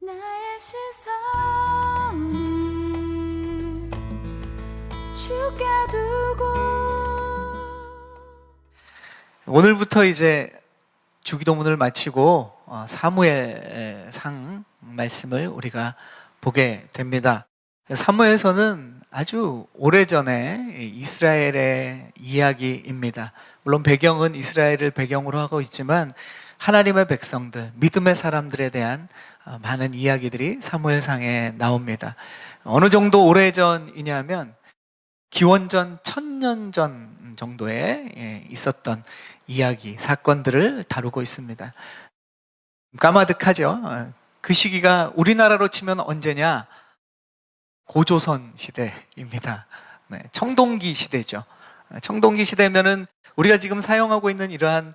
나의 시선을 주께 두고 오늘부터 이제 주기도문을 마치고 사무엘상 말씀을 우리가 보게 됩니다. 사무엘서는 아주 오래전에 이스라엘의 이야기입니다. 물론 배경은 이스라엘을 배경으로 하고 있지만 하나님의 백성들, 믿음의 사람들에 대한 많은 이야기들이 사무엘상에 나옵니다. 어느 정도 오래전이냐면 기원전 1000년 전 정도에 있었던 이야기, 사건들을 다루고 있습니다. 까마득하죠. 그 시기가 우리나라로 치면 언제냐? 고조선 시대입니다. 청동기 시대죠. 청동기 시대면은 우리가 지금 사용하고 있는 이러한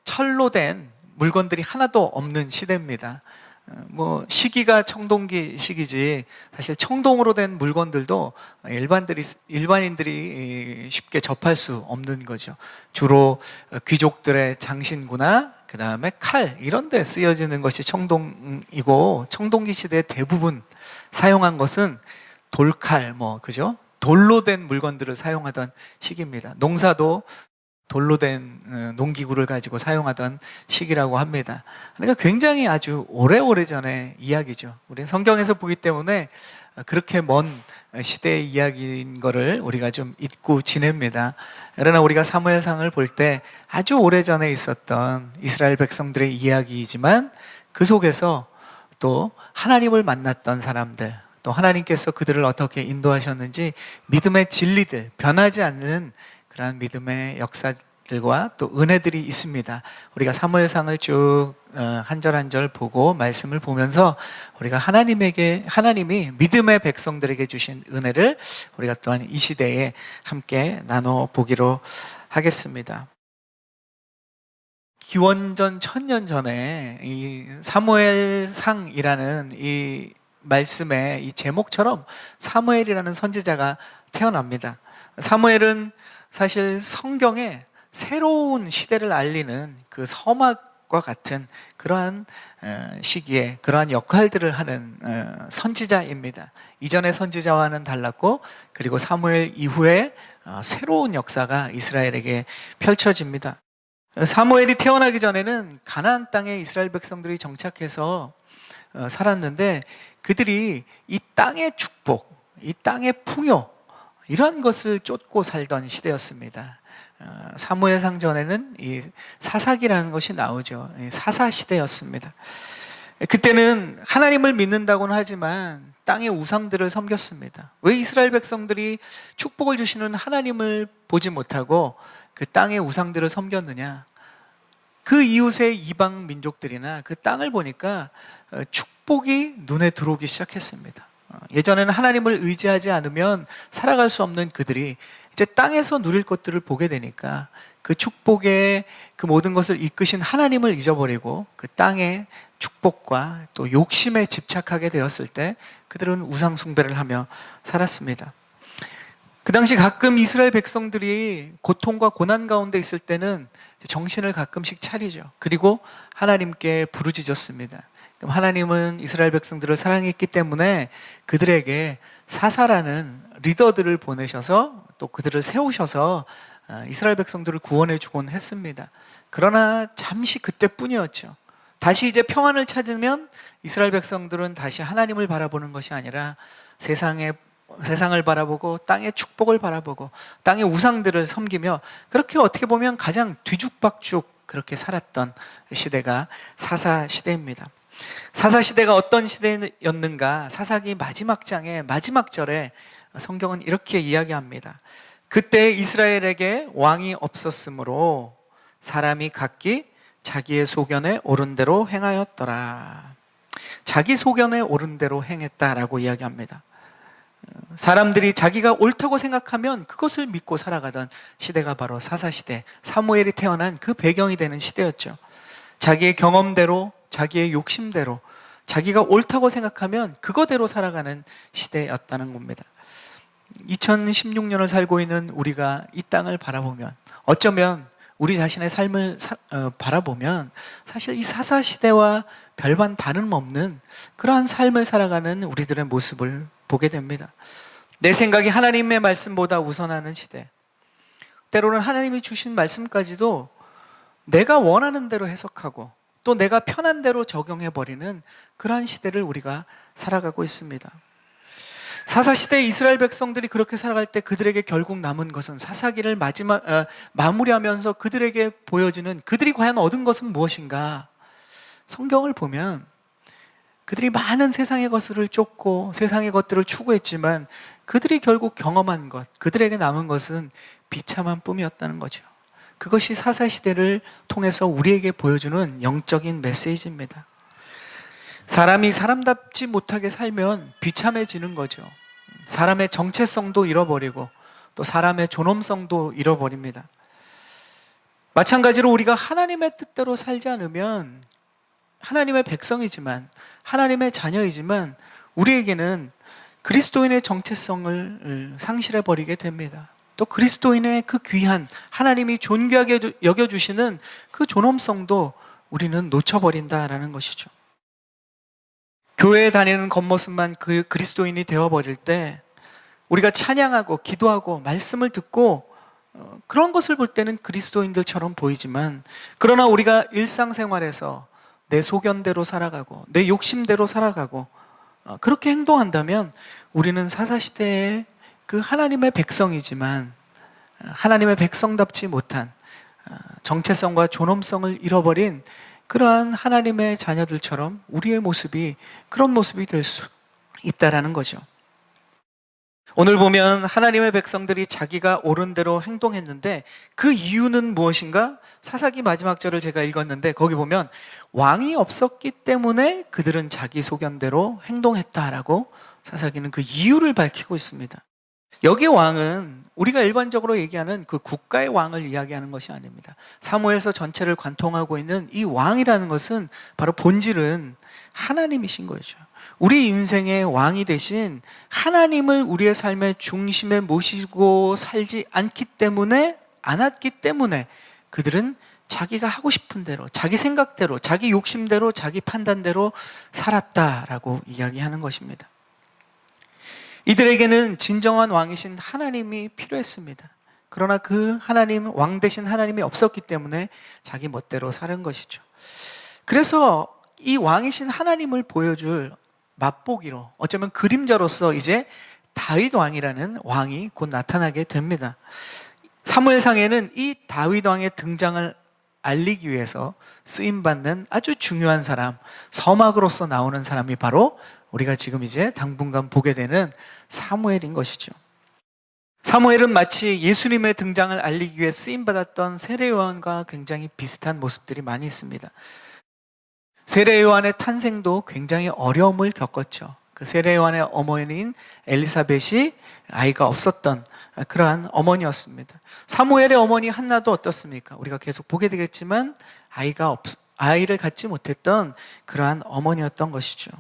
철로 된 물건들이 하나도 없는 시대입니다. 시기가 청동기 시기지 사실 청동으로 된 물건들도 일반인들이 쉽게 접할 수 없는 거죠. 주로 귀족들의 장신구나 그 다음에 칼 이런 데 쓰여지는 것이 청동이고, 청동기 시대 대부분 사용한 것은 돌칼 그죠? 돌로 된 물건들을 사용하던 시기입니다. 농사도 돌로 된 농기구를 가지고 사용하던 시기라고 합니다. 그러니까 굉장히 아주 오래전의 이야기죠. 우리는 성경에서 보기 때문에 그렇게 먼 시대의 이야기인 거를 우리가 좀 잊고 지냅니다. 그러나 우리가 사무엘상을 볼 때 아주 오래전에 있었던 이스라엘 백성들의 이야기이지만 그 속에서 또 하나님을 만났던 사람들, 또 하나님께서 그들을 어떻게 인도하셨는지 믿음의 진리들, 변하지 않는 그러한 믿음의 역사들과 또 은혜들이 있습니다. 우리가 사무엘상을 쭉 한 절 한 절 보고 말씀을 보면서 우리가 하나님이 믿음의 백성들에게 주신 은혜를 우리가 또한 이 시대에 함께 나눠보기로 하겠습니다. 기원전 1000년 전에 이 사무엘상이라는 이 말씀의 이 제목처럼 사무엘이라는 선지자가 태어납니다. 사무엘은 사실 성경에 새로운 시대를 알리는 그 서막과 같은 그러한 시기에 그러한 역할들을 하는 선지자입니다. 이전의 선지자와는 달랐고, 그리고 사무엘 이후에 새로운 역사가 이스라엘에게 펼쳐집니다. 사무엘이 태어나기 전에는 가나안 땅에 이스라엘 백성들이 정착해서 살았는데, 그들이 이 땅의 축복, 이 땅의 풍요, 이런 것을 쫓고 살던 시대였습니다. 사무엘상 전에는 이 사사기라는 것이 나오죠. 사사 시대였습니다. 그때는 하나님을 믿는다고는 하지만 땅의 우상들을 섬겼습니다. 왜 이스라엘 백성들이 축복을 주시는 하나님을 보지 못하고 그 땅의 우상들을 섬겼느냐? 그 이웃의 이방 민족들이나 그 땅을 보니까 축복이 눈에 들어오기 시작했습니다. 예전에는 하나님을 의지하지 않으면 살아갈 수 없는 그들이 이제 땅에서 누릴 것들을 보게 되니까 그 축복의 그 모든 것을 이끄신 하나님을 잊어버리고 그 땅의 축복과 또 욕심에 집착하게 되었을 때 그들은 우상 숭배를 하며 살았습니다. 그 당시 가끔 이스라엘 백성들이 고통과 고난 가운데 있을 때는 정신을 가끔씩 차리죠. 그리고 하나님께 부르짖었습니다. 그럼 하나님은 이스라엘 백성들을 사랑했기 때문에 그들에게 사사라는 리더들을 보내셔서 또 그들을 세우셔서 이스라엘 백성들을 구원해 주곤 했습니다. 그러나 잠시 그때뿐이었죠. 다시 이제 평안을 찾으면 이스라엘 백성들은 다시 하나님을 바라보는 것이 아니라 세상을 바라보고 땅의 축복을 바라보고 땅의 우상들을 섬기며 그렇게 어떻게 보면 가장 뒤죽박죽 그렇게 살았던 시대가 사사 시대입니다. 사사 시대가 어떤 시대였는가? 사사기 마지막 장의 마지막 절에 성경은 이렇게 이야기합니다. 그때 이스라엘에게 왕이 없었으므로 사람이 각기 자기의 소견에 옳은 대로 행하였더라. 자기 소견에 옳은 대로 행했다라고 이야기합니다. 사람들이 자기가 옳다고 생각하면 그것을 믿고 살아가던 시대가 바로 사사시대, 사무엘이 태어난 그 배경이 되는 시대였죠. 자기의 경험대로, 자기의 욕심대로, 자기가 옳다고 생각하면 그거대로 살아가는 시대였다는 겁니다. 2016년을 살고 있는 우리가 이 땅을 바라보면, 어쩌면 우리 자신의 삶을 바라보면 사실 이 사사시대와 별반 다름없는 그러한 삶을 살아가는 우리들의 모습을 보게 됩니다. 내 생각이 하나님의 말씀보다 우선하는 시대, 때로는 하나님이 주신 말씀까지도 내가 원하는 대로 해석하고 또 내가 편한 대로 적용해버리는 그러한 시대를 우리가 살아가고 있습니다. 사사시대 이스라엘 백성들이 그렇게 살아갈 때 그들에게 결국 남은 것은 사사기를 마무리하면서 그들에게 보여지는 그들이 과연 얻은 것은 무엇인가? 성경을 보면 그들이 많은 세상의 것을 쫓고 세상의 것들을 추구했지만 그들이 결국 경험한 것, 그들에게 남은 것은 비참한 꿈이었다는 거죠. 그것이 사사시대를 통해서 우리에게 보여주는 영적인 메시지입니다. 사람이 사람답지 못하게 살면 비참해지는 거죠. 사람의 정체성도 잃어버리고 또 사람의 존엄성도 잃어버립니다. 마찬가지로 우리가 하나님의 뜻대로 살지 않으면 하나님의 백성이지만 하나님의 자녀이지만 우리에게는 그리스도인의 정체성을 상실해버리게 됩니다. 또 그리스도인의 그 귀한 하나님이 존귀하게 여겨주시는 그 존엄성도 우리는 놓쳐버린다라는 것이죠. 교회에 다니는 겉모습만 그리스도인이 되어버릴 때 우리가 찬양하고 기도하고 말씀을 듣고 그런 것을 볼 때는 그리스도인들처럼 보이지만 그러나 우리가 일상생활에서 내 소견대로 살아가고 내 욕심대로 살아가고 그렇게 행동한다면 우리는 사사시대의 그 하나님의 백성이지만 하나님의 백성답지 못한 정체성과 존엄성을 잃어버린 그러한 하나님의 자녀들처럼 우리의 모습이 그런 모습이 될 수 있다라는 거죠. 오늘 보면 하나님의 백성들이 자기가 옳은 대로 행동했는데 그 이유는 무엇인가? 사사기 마지막 절을 제가 읽었는데 거기 보면 왕이 없었기 때문에 그들은 자기 소견대로 행동했다라고 사사기는 그 이유를 밝히고 있습니다. 여기 왕은 우리가 일반적으로 얘기하는 그 국가의 왕을 이야기하는 것이 아닙니다. 사무엘서 전체를 관통하고 있는 이 왕이라는 것은 바로 본질은 하나님이신 거죠. 우리 인생의 왕이 되신 하나님을 우리의 삶의 중심에 모시고 살지 않았기 때문에 그들은 자기가 하고 싶은 대로, 자기 생각대로, 자기 욕심대로, 자기 판단대로 살았다라고 이야기하는 것입니다. 이들에게는 진정한 왕이신 하나님이 필요했습니다. 그러나 그 하나님, 왕 되신 하나님이 없었기 때문에 자기 멋대로 사는 것이죠. 그래서 이 왕이신 하나님을 보여줄 맛보기로, 어쩌면 그림자로서 이제 다윗 왕이라는 왕이 곧 나타나게 됩니다. 사무엘상에는 이 다윗 왕의 등장을 알리기 위해서 쓰임받는 아주 중요한 사람, 서막으로서 나오는 사람이 바로 우리가 지금 이제 당분간 보게 되는 사무엘인 것이죠. 사무엘은 마치 예수님의 등장을 알리기 위해 쓰임받았던 세례요한과 굉장히 비슷한 모습들이 많이 있습니다. 세례요한의 탄생도 굉장히 어려움을 겪었죠. 그 세례요한의 어머니인 엘리사벳이 아이가 없었던 그러한 어머니였습니다. 사무엘의 어머니 한나도 어떻습니까? 우리가 계속 보게 되겠지만 아이를 갖지 못했던 그러한 어머니였던 것이죠.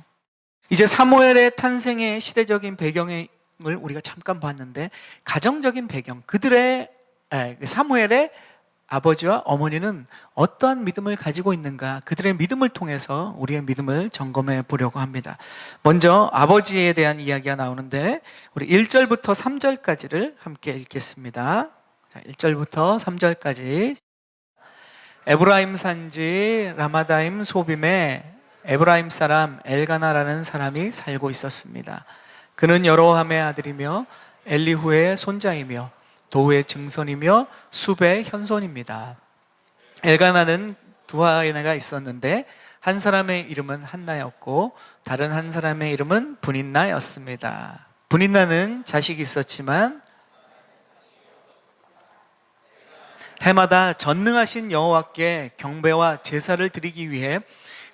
이제 사무엘의 탄생의 시대적인 배경을 우리가 잠깐 봤는데 가정적인 배경, 사무엘의 아버지와 어머니는 어떠한 믿음을 가지고 있는가, 그들의 믿음을 통해서 우리의 믿음을 점검해 보려고 합니다. 먼저 아버지에 대한 이야기가 나오는데 우리 1절부터 3절까지를 함께 읽겠습니다. 1절부터 3절까지. 에브라임 산지 라마다임 소빔에 에브라임 사람 엘가나라는 사람이 살고 있었습니다. 그는 여로함의 아들이며 엘리후의 손자이며 도의 증손이며 숲의 현손입니다. 엘가나는 두 아내가 있었는데 한 사람의 이름은 한나였고 다른 한 사람의 이름은 분인나였습니다. 분인나는 자식이 있었지만 해마다 전능하신 여호와께 경배와 제사를 드리기 위해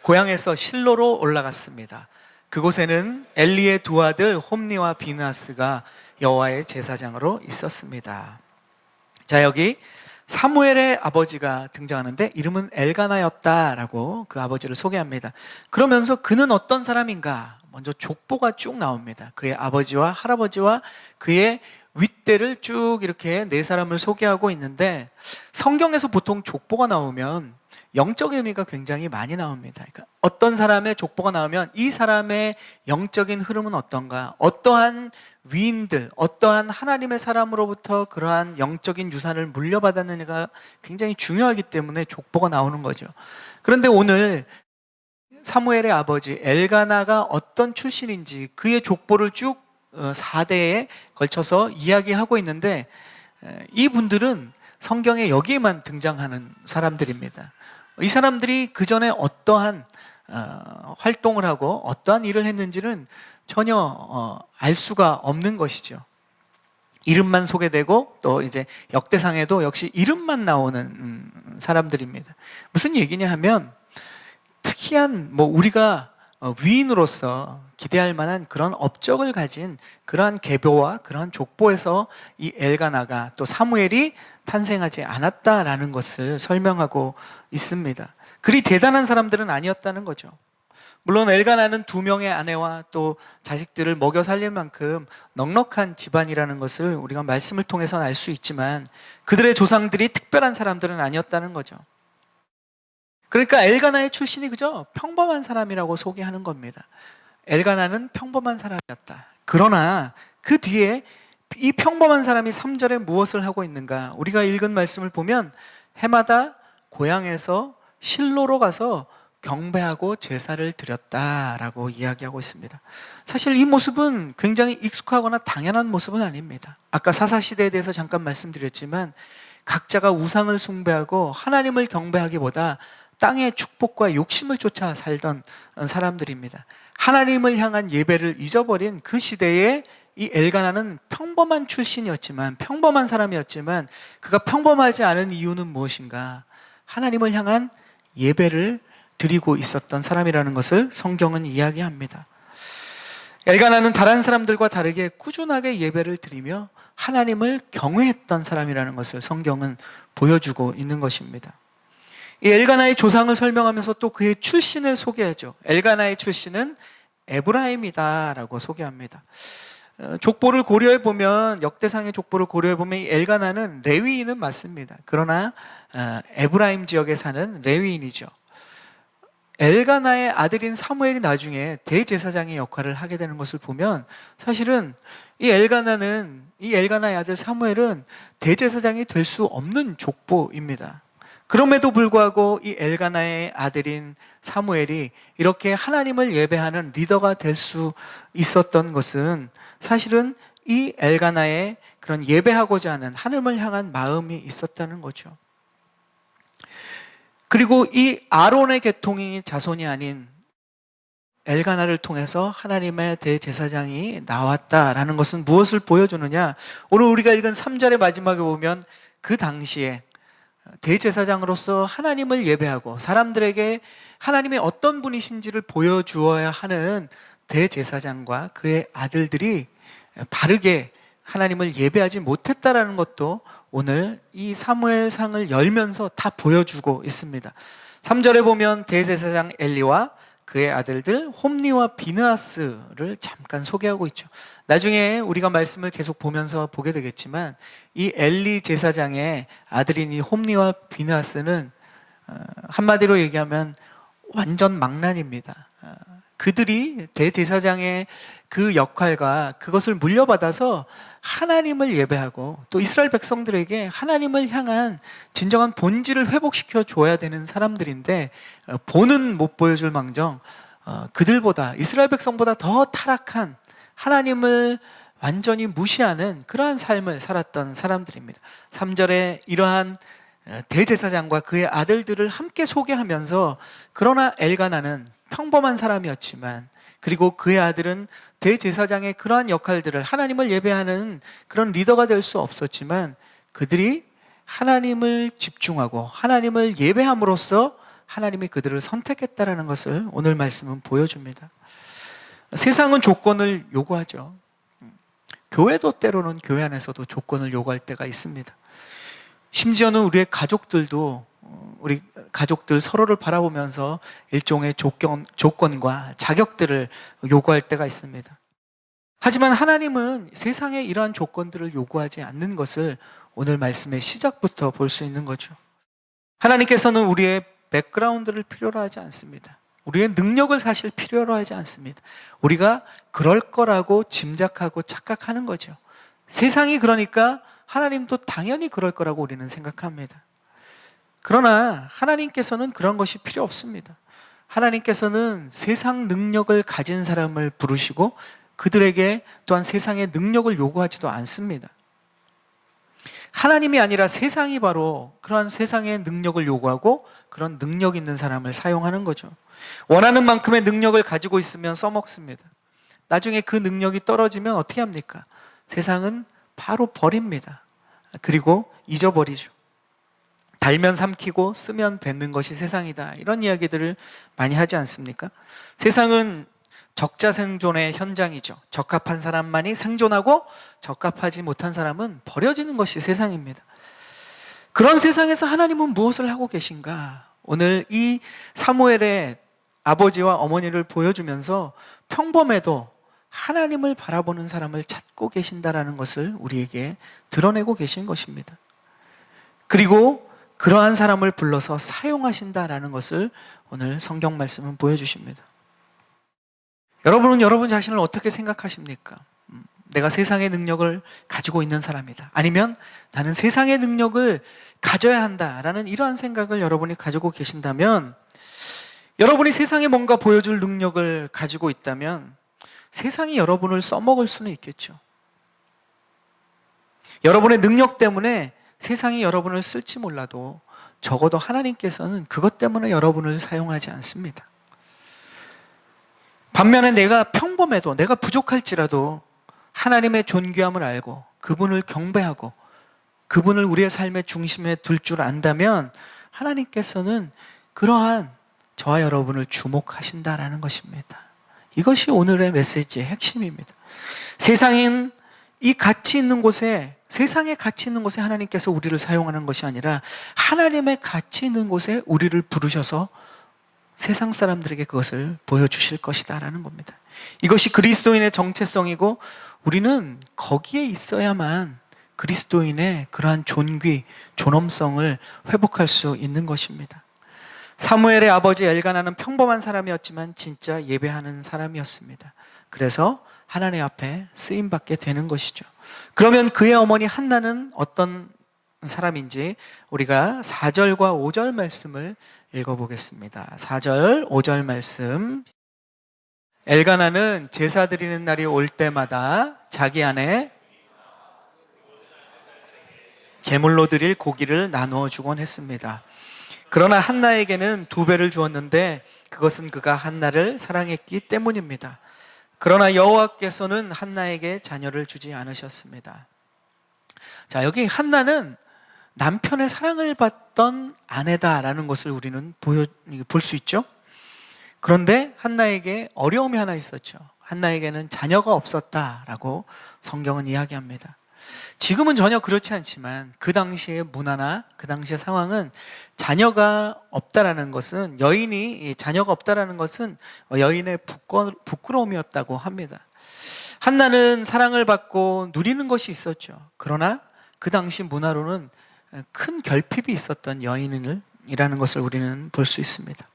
고향에서 실로로 올라갔습니다. 그곳에는 엘리의 두 아들 홈니와 비느하스가 여호와의 제사장으로 있었습니다. 자, 여기 사무엘의 아버지가 등장하는데 이름은 엘가나였다라고 그 아버지를 소개합니다. 그러면서 그는 어떤 사람인가? 먼저 족보가 쭉 나옵니다. 그의 아버지와 할아버지와 그의 윗대를 쭉 이렇게 네 사람을 소개하고 있는데 성경에서 보통 족보가 나오면 영적 의미가 굉장히 많이 나옵니다. 그러니까 어떤 사람의 족보가 나오면 이 사람의 영적인 흐름은 어떤가, 어떠한 위인들, 어떠한 하나님의 사람으로부터 그러한 영적인 유산을 물려받았느냐가 굉장히 중요하기 때문에 족보가 나오는 거죠. 그런데 오늘 사무엘의 아버지 엘가나가 어떤 출신인지 그의 족보를 쭉 4대에 걸쳐서 이야기하고 있는데, 이분들은 성경에 여기에만 등장하는 사람들입니다. 이 사람들이 그 전에 어떠한 활동을 하고 어떠한 일을 했는지는 전혀 알 수가 없는 것이죠. 이름만 소개되고 또 이제 역대상에도 역시 이름만 나오는 사람들입니다. 무슨 얘기냐 하면, 특이한 우리가 위인으로서 기대할 만한 그런 업적을 가진 그러한 계보와 그러한 족보에서 이 엘가나가 또 사무엘이 탄생하지 않았다라는 것을 설명하고 있습니다. 그리 대단한 사람들은 아니었다는 거죠. 물론 엘가나는 2명의 아내와 또 자식들을 먹여 살릴 만큼 넉넉한 집안이라는 것을 우리가 말씀을 통해서는 알 수 있지만, 그들의 조상들이 특별한 사람들은 아니었다는 거죠. 그러니까 엘가나의 출신이 그저 평범한 사람이라고 소개하는 겁니다. 엘가나는 평범한 사람이었다. 그러나 그 뒤에 이 평범한 사람이 3절에 무엇을 하고 있는가? 우리가 읽은 말씀을 보면 해마다 고향에서 실로로 가서 경배하고 제사를 드렸다라고 이야기하고 있습니다. 사실 이 모습은 굉장히 익숙하거나 당연한 모습은 아닙니다. 아까 사사시대에 대해서 잠깐 말씀드렸지만, 각자가 우상을 숭배하고 하나님을 경배하기보다 땅의 축복과 욕심을 쫓아 살던 사람들입니다. 하나님을 향한 예배를 잊어버린 그 시대에 이 엘가나는 평범한 출신이었지만, 평범한 사람이었지만, 그가 평범하지 않은 이유는 무엇인가? 하나님을 향한 예배를 드리고 있었던 사람이라는 것을 성경은 이야기합니다. 엘가나는 다른 사람들과 다르게 꾸준하게 예배를 드리며 하나님을 경외했던 사람이라는 것을 성경은 보여주고 있는 것입니다. 이 엘가나의 조상을 설명하면서 또 그의 출신을 소개하죠. 엘가나의 출신은 에브라임이다라고 소개합니다. 족보를 고려해 보면, 역대상의 족보를 고려해 보면 이 엘가나는 레위인은 맞습니다. 그러나 에브라임 지역에 사는 레위인이죠. 엘가나의 아들인 사무엘이 나중에 대제사장의 역할을 하게 되는 것을 보면, 사실은 이 엘가나의 아들 사무엘은 대제사장이 될 수 없는 족보입니다. 그럼에도 불구하고 이 엘가나의 아들인 사무엘이 이렇게 하나님을 예배하는 리더가 될 수 있었던 것은, 사실은 이 엘가나의 그런 예배하고자 하는 하나님을 향한 마음이 있었다는 거죠. 그리고 이 아론의 계통이 자손이 아닌 엘가나를 통해서 하나님의 대제사장이 나왔다라는 것은 무엇을 보여주느냐? 오늘 우리가 읽은 3절의 마지막에 보면, 그 당시에 대제사장으로서 하나님을 예배하고 사람들에게 하나님의 어떤 분이신지를 보여주어야 하는 대제사장과 그의 아들들이 바르게 하나님을 예배하지 못했다라는 것도 오늘 이 사무엘상을 열면서 다 보여주고 있습니다. 3절에 보면 대제사장 엘리와 그의 아들들 홈니와 비느하스를 잠깐 소개하고 있죠. 나중에 우리가 말씀을 계속 보면서 보게 되겠지만, 이 엘리 제사장의 아들인 이 홈니와 비느하스는 한마디로 얘기하면 완전 망난입니다. 그들이 대제사장의 그 역할과 그것을 물려받아서 하나님을 예배하고 또 이스라엘 백성들에게 하나님을 향한 진정한 본질을 회복시켜 줘야 되는 사람들인데, 본은 못 보여줄 망정 그들보다, 이스라엘 백성보다 더 타락한, 하나님을 완전히 무시하는 그러한 삶을 살았던 사람들입니다. 3절에 이러한 대제사장과 그의 아들들을 함께 소개하면서, 그러나 엘가나는 평범한 사람이었지만, 그리고 그의 아들은 대제사장의 그러한 역할들을, 하나님을 예배하는 그런 리더가 될 수 없었지만, 그들이 하나님을 집중하고 하나님을 예배함으로써 하나님이 그들을 선택했다라는 것을 오늘 말씀은 보여줍니다. 세상은 조건을 요구하죠. 교회도 때로는 교회 안에서도 조건을 요구할 때가 있습니다. 심지어는 우리의 가족들도, 우리 가족들 서로를 바라보면서 일종의 조건과 자격들을 요구할 때가 있습니다. 하지만 하나님은 세상에 이러한 조건들을 요구하지 않는 것을 오늘 말씀의 시작부터 볼 수 있는 거죠. 하나님께서는 우리의 백그라운드를 필요로 하지 않습니다. 우리의 능력을 사실 필요로 하지 않습니다. 우리가 그럴 거라고 짐작하고 착각하는 거죠. 세상이 그러니까 하나님도 당연히 그럴 거라고 우리는 생각합니다. 그러나 하나님께서는 그런 것이 필요 없습니다. 하나님께서는 세상 능력을 가진 사람을 부르시고 그들에게 또한 세상의 능력을 요구하지도 않습니다. 하나님이 아니라 세상이 바로 그러한 세상의 능력을 요구하고 그런 능력 있는 사람을 사용하는 거죠. 원하는 만큼의 능력을 가지고 있으면 써먹습니다. 나중에 그 능력이 떨어지면 어떻게 합니까? 세상은 바로 버립니다. 그리고 잊어버리죠. 달면 삼키고 쓰면 뱉는 것이 세상이다. 이런 이야기들을 많이 하지 않습니까? 세상은 적자생존의 현장이죠. 적합한 사람만이 생존하고 적합하지 못한 사람은 버려지는 것이 세상입니다. 그런 세상에서 하나님은 무엇을 하고 계신가? 오늘 이 사무엘의 아버지와 어머니를 보여주면서 평범해도 하나님을 바라보는 사람을 찾고 계신다라는 것을 우리에게 드러내고 계신 것입니다. 그리고 그러한 사람을 불러서 사용하신다라는 것을 오늘 성경 말씀은 보여주십니다. 여러분은 여러분 자신을 어떻게 생각하십니까? 내가 세상의 능력을 가지고 있는 사람이다. 아니면 나는 세상의 능력을 가져야 한다라는 이러한 생각을 여러분이 가지고 계신다면, 여러분이 세상에 뭔가 보여줄 능력을 가지고 있다면 세상이 여러분을 써먹을 수는 있겠죠. 여러분의 능력 때문에 세상이 여러분을 쓸지 몰라도 적어도 하나님께서는 그것 때문에 여러분을 사용하지 않습니다. 반면에 내가 평범해도, 내가 부족할지라도 하나님의 존귀함을 알고 그분을 경배하고 그분을 우리의 삶의 중심에 둘 줄 안다면 하나님께서는 그러한 저와 여러분을 주목하신다라는 것입니다. 이것이 오늘의 메시지의 핵심입니다. 세상인 이 가치 있는 곳에, 세상의 가치 있는 곳에 하나님께서 우리를 사용하는 것이 아니라 하나님의 가치 있는 곳에 우리를 부르셔서 세상 사람들에게 그것을 보여주실 것이다라는 겁니다. 이것이 그리스도인의 정체성이고 우리는 거기에 있어야만 그리스도인의 그러한 존귀, 존엄성을 회복할 수 있는 것입니다. 사무엘의 아버지 엘가나는 평범한 사람이었지만 진짜 예배하는 사람이었습니다. 그래서 하나님 앞에 쓰임받게 되는 것이죠. 그러면 그의 어머니 한나는 어떤 사람인지 우리가 4절과 5절 말씀을 읽어보겠습니다. 4절, 5절 말씀. 엘가나는 제사 드리는 날이 올 때마다 자기 안에 제물로 드릴 고기를 나누어 주곤 했습니다. 그러나 한나에게는 2배를 주었는데 그것은 그가 한나를 사랑했기 때문입니다. 그러나 여호와께서는 한나에게 자녀를 주지 않으셨습니다. 자, 여기 한나는 남편의 사랑을 받던 아내다라는 것을 우리는 볼 수 있죠. 그런데 한나에게 어려움이 하나 있었죠. 한나에게는 자녀가 없었다라고 성경은 이야기합니다. 지금은 전혀 그렇지 않지만 그 당시의 문화나 그 당시의 상황은 자녀가 없다라는 것은, 여인이 자녀가 없다라는 것은 여인의 부끄러움이었다고 합니다. 한나는 사랑을 받고 누리는 것이 있었죠. 그러나 그 당시 문화로는 큰 결핍이 있었던 여인이라는 것을 우리는 볼 수 있습니다.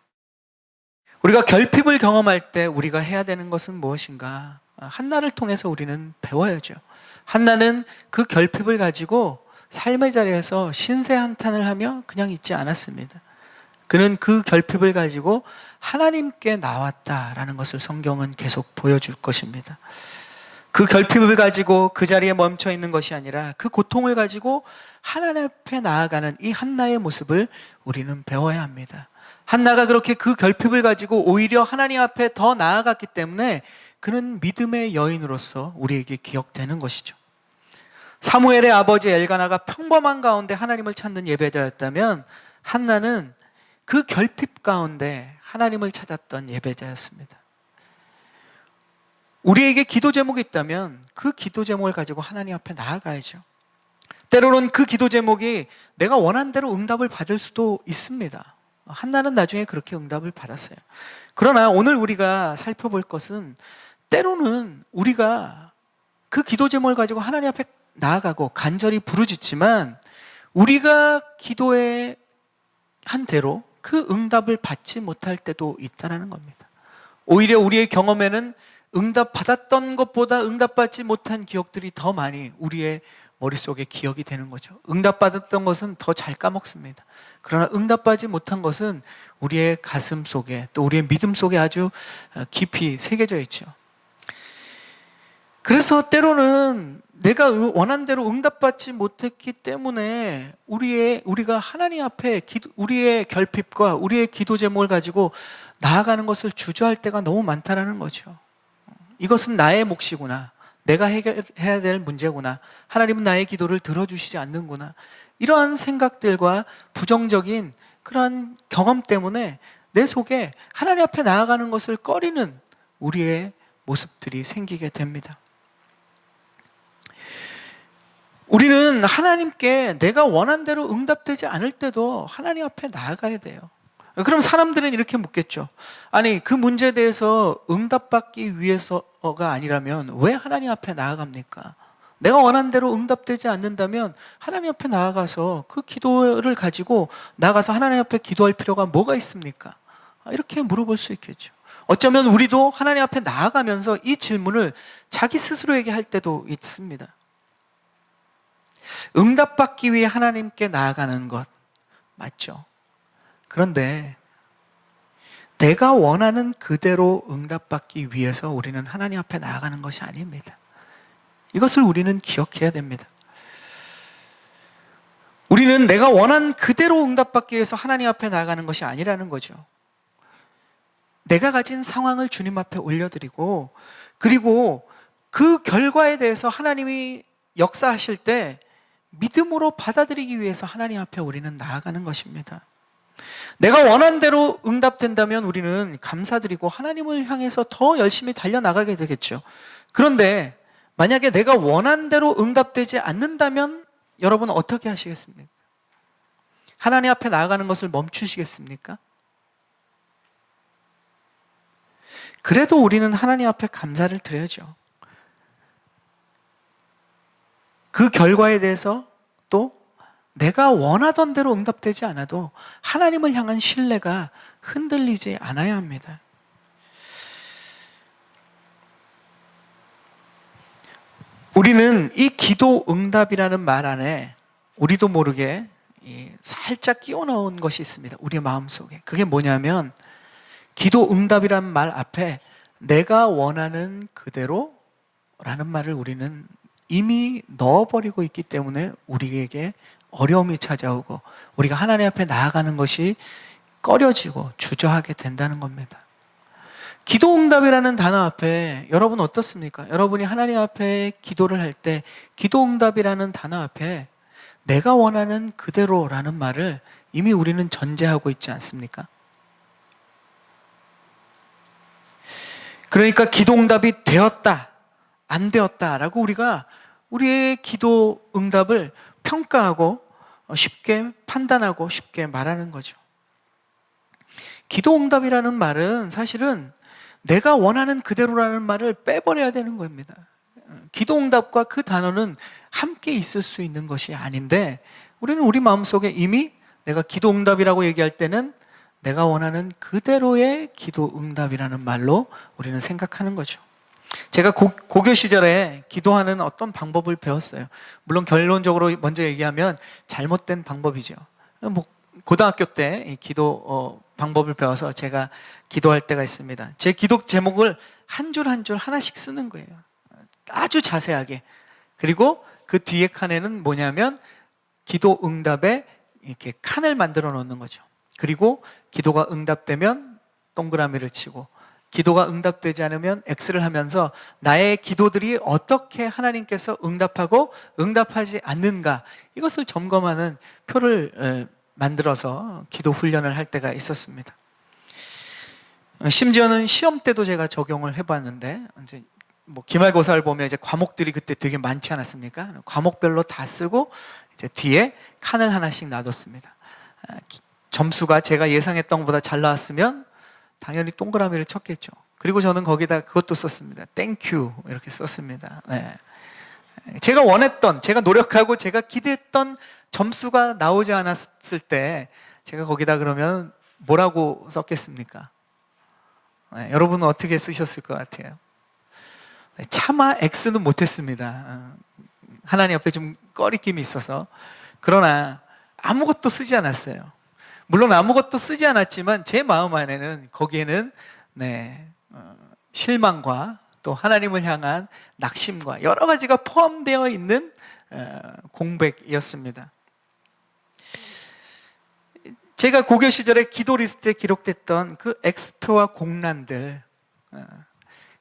우리가 결핍을 경험할 때 우리가 해야 되는 것은 무엇인가? 한나를 통해서 우리는 배워야죠. 한나는 그 결핍을 가지고 삶의 자리에서 신세 한탄을 하며 그냥 있지 않았습니다. 그는 그 결핍을 가지고 하나님께 나왔다라는 것을 성경은 계속 보여줄 것입니다. 그 결핍을 가지고 그 자리에 멈춰 있는 것이 아니라 그 고통을 가지고 하나님 앞에 나아가는 이 한나의 모습을 우리는 배워야 합니다. 한나가 그렇게 그 결핍을 가지고 오히려 하나님 앞에 더 나아갔기 때문에 그는 믿음의 여인으로서 우리에게 기억되는 것이죠. 사무엘의 아버지 엘가나가 평범한 가운데 하나님을 찾는 예배자였다면 한나는 그 결핍 가운데 하나님을 찾았던 예배자였습니다. 우리에게 기도 제목이 있다면 그 기도 제목을 가지고 하나님 앞에 나아가야죠. 때로는 그 기도 제목이 내가 원한 대로 응답을 받을 수도 있습니다. 한나는 나중에 그렇게 응답을 받았어요. 그러나 오늘 우리가 살펴볼 것은 때로는 우리가 그 기도 제목을 가지고 하나님 앞에 나아가고 간절히 부르짖지만 우리가 기도에 한 대로 그 응답을 받지 못할 때도 있다는 겁니다. 오히려 우리의 경험에는 응답 받았던 것보다 응답받지 못한 기억들이 더 많이 우리의 머릿속에 기억이 되는 거죠. 응답받았던 것은 더 잘 까먹습니다. 그러나 응답받지 못한 것은 우리의 가슴 속에 또 우리의 믿음 속에 아주 깊이 새겨져 있죠. 그래서 때로는 내가 원한 대로 응답받지 못했기 때문에 우리가 하나님 앞에 우리의 결핍과 우리의 기도 제목을 가지고 나아가는 것을 주저할 때가 너무 많다라는 거죠. 이것은 나의 몫이구나. 내가 해결해야 될 문제구나. 하나님은 나의 기도를 들어주시지 않는구나. 이러한 생각들과 부정적인 그러한 경험 때문에 내 속에 하나님 앞에 나아가는 것을 꺼리는 우리의 모습들이 생기게 됩니다. 우리는 하나님께 내가 원한 대로 응답되지 않을 때도 하나님 앞에 나아가야 돼요. 그럼 사람들은 이렇게 묻겠죠. 아니, 그 문제에 대해서 응답받기 위해서가 아니라면 왜 하나님 앞에 나아갑니까? 내가 원한 대로 응답되지 않는다면 하나님 앞에 나아가서 그 기도를 가지고 나가서 하나님 앞에 기도할 필요가 뭐가 있습니까? 이렇게 물어볼 수 있겠죠. 어쩌면 우리도 하나님 앞에 나아가면서 이 질문을 자기 스스로에게 할 때도 있습니다. 응답받기 위해 하나님께 나아가는 것 맞죠? 그런데 내가 원하는 그대로 응답받기 위해서 우리는 하나님 앞에 나아가는 것이 아닙니다. 이것을 우리는 기억해야 됩니다. 우리는 내가 원한 그대로 응답받기 위해서 하나님 앞에 나아가는 것이 아니라는 거죠. 내가 가진 상황을 주님 앞에 올려드리고, 그리고 그 결과에 대해서 하나님이 역사하실 때 믿음으로 받아들이기 위해서 하나님 앞에 우리는 나아가는 것입니다. 내가 원한 대로 응답된다면 우리는 감사드리고 하나님을 향해서 더 열심히 달려나가게 되겠죠. 그런데 만약에 내가 원한 대로 응답되지 않는다면 여러분 어떻게 하시겠습니까? 하나님 앞에 나아가는 것을 멈추시겠습니까? 그래도 우리는 하나님 앞에 감사를 드려야죠. 그 결과에 대해서 또 내가 원하던 대로 응답되지 않아도 하나님을 향한 신뢰가 흔들리지 않아야 합니다. 우리는 이 기도 응답이라는 말 안에 우리도 모르게 살짝 끼워 넣은 것이 있습니다. 우리의 마음속에. 그게 뭐냐면 기도 응답이라는 말 앞에 내가 원하는 그대로라는 말을 우리는 이미 넣어버리고 있기 때문에 우리에게 어려움이 찾아오고 우리가 하나님 앞에 나아가는 것이 꺼려지고 주저하게 된다는 겁니다. 기도응답이라는 단어 앞에 여러분 어떻습니까? 여러분이 하나님 앞에 기도를 할 때 기도응답이라는 단어 앞에 내가 원하는 그대로라는 말을 이미 우리는 전제하고 있지 않습니까? 그러니까 기도응답이 되었다, 안 되었다라고 우리가 우리의 기도응답을 평가하고 쉽게 판단하고 쉽게 말하는 거죠. 기도응답이라는 말은 사실은 내가 원하는 그대로라는 말을 빼버려야 되는 겁니다. 기도응답과 그 단어는 함께 있을 수 있는 것이 아닌데 우리는 우리 마음속에 이미 내가 기도응답이라고 얘기할 때는 내가 원하는 그대로의 기도응답이라는 말로 우리는 생각하는 거죠. 제가 고교 시절에 기도하는 어떤 방법을 배웠어요. 물론 결론적으로 먼저 얘기하면 잘못된 방법이죠. 고등학교 때 이 기도 방법을 배워서 제가 기도할 때가 있습니다. 제 기도 제목을 한 줄 한 줄 하나씩 쓰는 거예요. 아주 자세하게. 그리고 그 뒤에 칸에는 뭐냐면 기도 응답에 이렇게 칸을 만들어 놓는 거죠. 그리고 기도가 응답되면 동그라미를 치고 기도가 응답되지 않으면 X를 하면서 나의 기도들이 어떻게 하나님께서 응답하고 응답하지 않는가 이것을 점검하는 표를 만들어서 기도 훈련을 할 때가 있었습니다. 심지어는 시험 때도 제가 적용을 해봤는데 이제 기말고사를 보면 이제 과목들이 그때 되게 많지 않았습니까? 과목별로 다 쓰고 이제 뒤에 칸을 하나씩 놔뒀습니다. 점수가 제가 예상했던 것보다 잘 나왔으면 당연히 동그라미를 쳤겠죠. 그리고 저는 거기다 그것도 썼습니다. 땡큐 이렇게 썼습니다. 네. 제가 원했던, 제가 노력하고 제가 기대했던 점수가 나오지 않았을 때 제가 거기다 그러면 뭐라고 썼겠습니까? 네, 여러분은 어떻게 쓰셨을 것 같아요? 네, 차마 X는 못했습니다. 하나님 앞에 좀 꺼리낌이 있어서. 그러나 아무것도 쓰지 않았어요. 물론 아무것도 쓰지 않았지만 제 마음 안에는 거기에는 실망과 또 하나님을 향한 낙심과 여러 가지가 포함되어 있는 공백이었습니다. 제가 고교 시절에 기도 리스트에 기록됐던 그 X표와 공란들,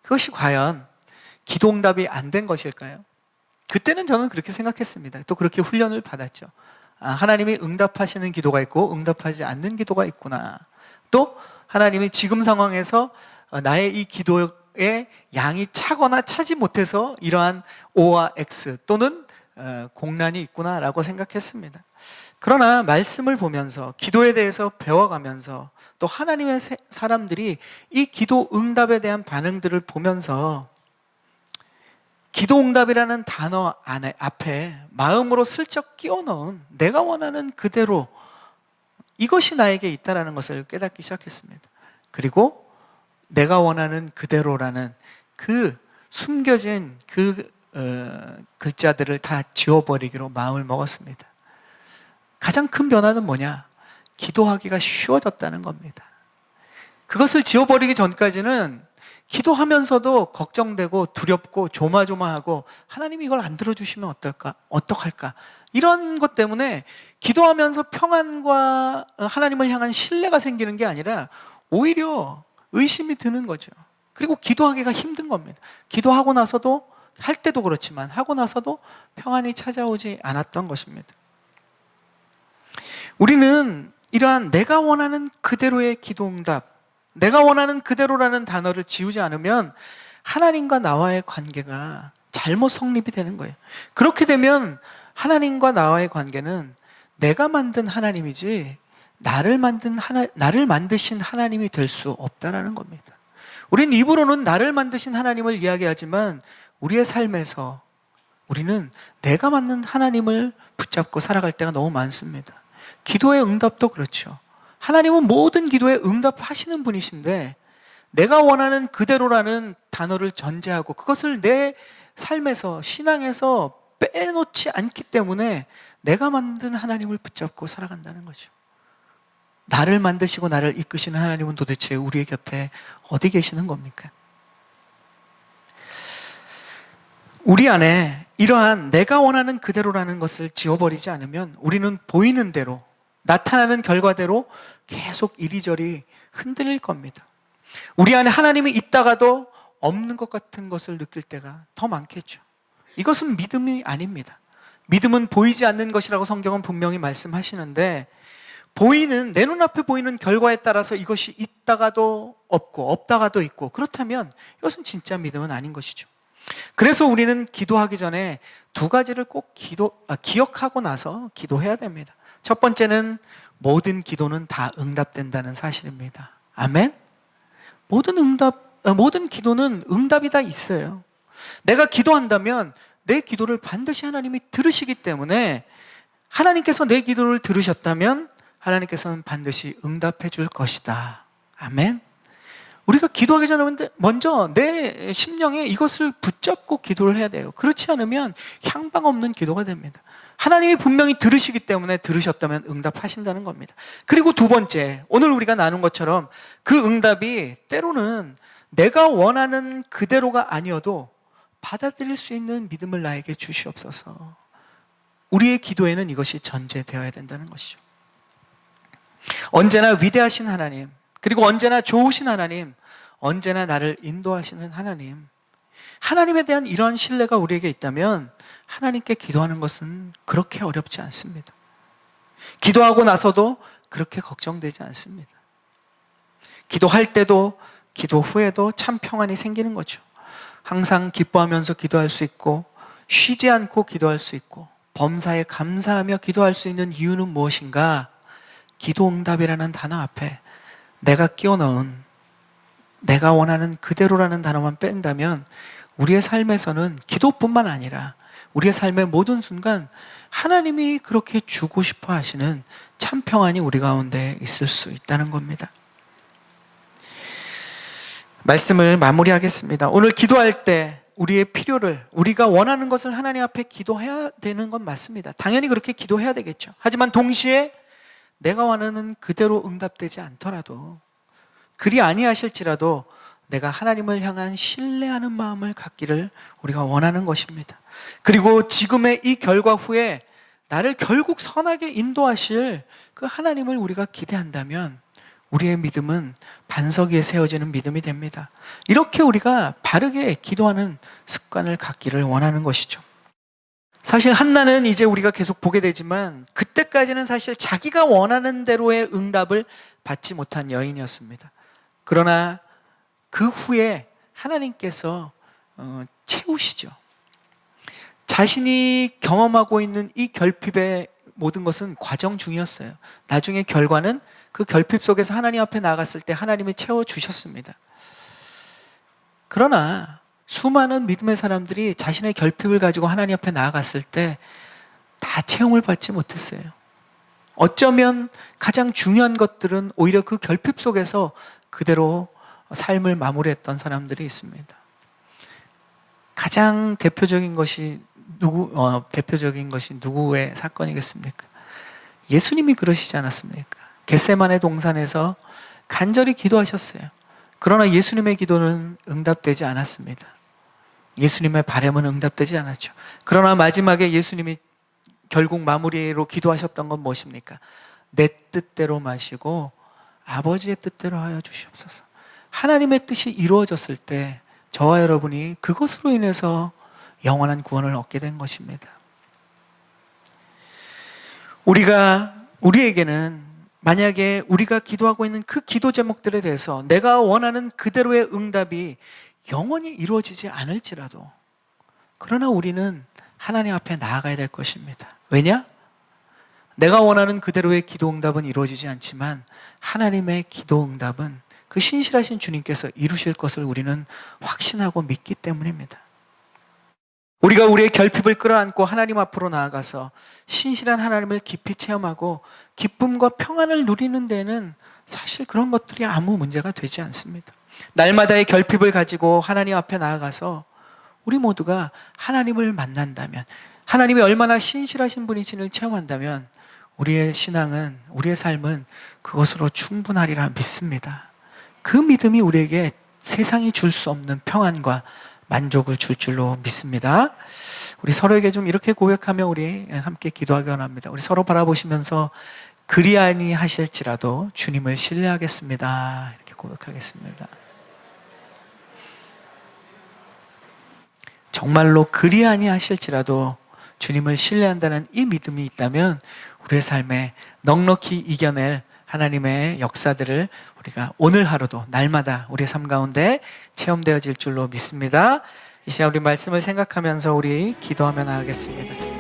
그것이 과연 기도 응답이 안 된 것일까요? 그때는 저는 그렇게 생각했습니다. 또 그렇게 훈련을 받았죠. 하나님이 응답하시는 기도가 있고 응답하지 않는 기도가 있구나. 또 하나님이 지금 상황에서 나의 이 기도의 양이 차거나 차지 못해서 이러한 O와 X 또는 공란이 있구나라고 생각했습니다. 그러나 말씀을 보면서 기도에 대해서 배워가면서 또 하나님의 사람들이 이 기도 응답에 대한 반응들을 보면서 기도 응답이라는 단어 앞에 마음으로 슬쩍 끼워 넣은 내가 원하는 그대로 이것이 나에게 있다는 것을 깨닫기 시작했습니다. 그리고 내가 원하는 그대로라는 그 숨겨진 그 글자들을 다 지워버리기로 마음을 먹었습니다. 가장 큰 변화는 뭐냐? 기도하기가 쉬워졌다는 겁니다. 그것을 지워버리기 전까지는 기도하면서도 걱정되고 두렵고 조마조마하고 하나님이 이걸 안 들어주시면 어떨까? 어떡할까? 이런 것 때문에 기도하면서 평안과 하나님을 향한 신뢰가 생기는 게 아니라 오히려 의심이 드는 거죠. 그리고 기도하기가 힘든 겁니다. 기도하고 나서도 할 때도 그렇지만 하고 나서도 평안이 찾아오지 않았던 것입니다. 우리는 이러한 내가 원하는 그대로의 기도 응답, 내가 원하는 그대로라는 단어를 지우지 않으면 하나님과 나와의 관계가 잘못 성립이 되는 거예요. 그렇게 되면 하나님과 나와의 관계는 내가 만든 하나님이지 나를 만드신 하나님이 될 수 없다는 겁니다. 우리는 입으로는 나를 만드신 하나님을 이야기하지만 우리의 삶에서 우리는 내가 만든 하나님을 붙잡고 살아갈 때가 너무 많습니다. 기도의 응답도 그렇죠. 하나님은 모든 기도에 응답하시는 분이신데 내가 원하는 그대로라는 단어를 전제하고 그것을 내 삶에서 신앙에서 빼놓지 않기 때문에 내가 만든 하나님을 붙잡고 살아간다는 거죠. 나를 만드시고 나를 이끄시는 하나님은 도대체 우리의 곁에 어디 계시는 겁니까? 우리 안에 이러한 내가 원하는 그대로라는 것을 지워버리지 않으면 우리는 보이는 대로 나타나는 결과대로 계속 이리저리 흔들릴 겁니다. 우리 안에 하나님이 있다가도 없는 것 같은 것을 느낄 때가 더 많겠죠. 이것은 믿음이 아닙니다. 믿음은 보이지 않는 것이라고 성경은 분명히 말씀하시는데 내 눈앞에 보이는 결과에 따라서 이것이 있다가도 없고 없다가도 있고 그렇다면 이것은 진짜 믿음은 아닌 것이죠. 그래서 우리는 기도하기 전에 두 가지를 꼭 기억하고 나서 기도해야 됩니다. 첫 번째는 모든 기도는 다 응답된다는 사실입니다. 아멘? 모든 기도는 응답이 다 있어요. 내가 기도한다면 내 기도를 반드시 하나님이 들으시기 때문에 하나님께서 내 기도를 들으셨다면 하나님께서는 반드시 응답해 줄 것이다. 아멘? 우리가 기도하기 전에 먼저 내 심령에 이것을 붙잡고 기도를 해야 돼요. 그렇지 않으면 향방 없는 기도가 됩니다. 하나님이 분명히 들으시기 때문에 들으셨다면 응답하신다는 겁니다. 그리고 두 번째, 오늘 우리가 나눈 것처럼 그 응답이 때로는 내가 원하는 그대로가 아니어도 받아들일 수 있는 믿음을 나에게 주시옵소서. 우리의 기도에는 이것이 전제되어야 된다는 것이죠. 언제나 위대하신 하나님, 그리고 언제나 좋으신 하나님, 언제나 나를 인도하시는 하나님, 하나님에 대한 이러한 신뢰가 우리에게 있다면 하나님께 기도하는 것은 그렇게 어렵지 않습니다. 기도하고 나서도 그렇게 걱정되지 않습니다. 기도할 때도 기도 후에도 참 평안이 생기는 거죠. 항상 기뻐하면서 기도할 수 있고 쉬지 않고 기도할 수 있고 범사에 감사하며 기도할 수 있는 이유는 무엇인가? 기도 응답이라는 단어 앞에 내가 끼워 넣은 내가 원하는 그대로라는 단어만 뺀다면 우리의 삶에서는 기도뿐만 아니라 우리의 삶의 모든 순간 하나님이 그렇게 주고 싶어 하시는 참 평안이 우리 가운데 있을 수 있다는 겁니다. 말씀을 마무리하겠습니다. 오늘 기도할 때 우리의 필요를, 우리가 원하는 것을 하나님 앞에 기도해야 되는 건 맞습니다. 당연히 그렇게 기도해야 되겠죠. 하지만 동시에 내가 원하는 그대로 응답되지 않더라도, 그리 아니하실지라도 내가 하나님을 향한 신뢰하는 마음을 갖기를 우리가 원하는 것입니다. 그리고 지금의 이 결과 후에 나를 결국 선하게 인도하실 그 하나님을 우리가 기대한다면 우리의 믿음은 반석 위에 세워지는 믿음이 됩니다. 이렇게 우리가 바르게 기도하는 습관을 갖기를 원하는 것이죠. 사실 한나는 이제 우리가 계속 보게 되지만 그때까지는 사실 자기가 원하는 대로의 응답을 받지 못한 여인이었습니다. 그러나 그 후에 하나님께서 채우시죠. 자신이 경험하고 있는 이 결핍의 모든 것은 과정 중이었어요. 나중에 결과는 그 결핍 속에서 하나님 앞에 나갔을 때 하나님이 채워주셨습니다. 그러나 수많은 믿음의 사람들이 자신의 결핍을 가지고 하나님 앞에 나아갔을 때 다 채용을 받지 못했어요. 어쩌면 가장 중요한 것들은 오히려 그 결핍 속에서 그대로 삶을 마무리했던 사람들이 있습니다. 가장 대표적인 것이 누구의 사건이겠습니까? 예수님이 그러시지 않았습니까? 겟세마네 동산에서 간절히 기도하셨어요. 그러나 예수님의 기도는 응답되지 않았습니다. 예수님의 바람은 응답되지 않았죠. 그러나 마지막에 예수님이 결국 마무리로 기도하셨던 건 무엇입니까? 내 뜻대로 마시고 아버지의 뜻대로 하여 주시옵소서. 하나님의 뜻이 이루어졌을 때 저와 여러분이 그것으로 인해서 영원한 구원을 얻게 된 것입니다. 우리에게는 만약에 우리가 기도하고 있는 그 기도 제목들에 대해서 내가 원하는 그대로의 응답이 영원히 이루어지지 않을지라도, 그러나 우리는 하나님 앞에 나아가야 될 것입니다. 왜냐? 내가 원하는 그대로의 기도 응답은 이루어지지 않지만 하나님의 기도 응답은 그 신실하신 주님께서 이루실 것을 우리는 확신하고 믿기 때문입니다. 우리가 우리의 결핍을 끌어안고 하나님 앞으로 나아가서 신실한 하나님을 깊이 체험하고 기쁨과 평안을 누리는 데는 사실 그런 것들이 아무 문제가 되지 않습니다. 날마다의 결핍을 가지고 하나님 앞에 나아가서 우리 모두가 하나님을 만난다면, 하나님이 얼마나 신실하신 분이신을 체험한다면 우리의 신앙은, 우리의 삶은 그것으로 충분하리라 믿습니다. 그 믿음이 우리에게 세상이 줄 수 없는 평안과 만족을 줄 줄로 믿습니다. 우리 서로에게 좀 이렇게 고백하며 우리 함께 기도하기 원합니다. 우리 서로 바라보시면서 그리 아니하실지라도 주님을 신뢰하겠습니다. 이렇게 고백하겠습니다. 정말로 그리 아니하실지라도 주님을 신뢰한다는 이 믿음이 있다면 우리의 삶에 넉넉히 이겨낼 하나님의 역사들을 우리가 오늘 하루도 날마다 우리의 삶 가운데 체험되어질 줄로 믿습니다. 이 시간 우리 말씀을 생각하면서 우리 기도하며 나가겠습니다.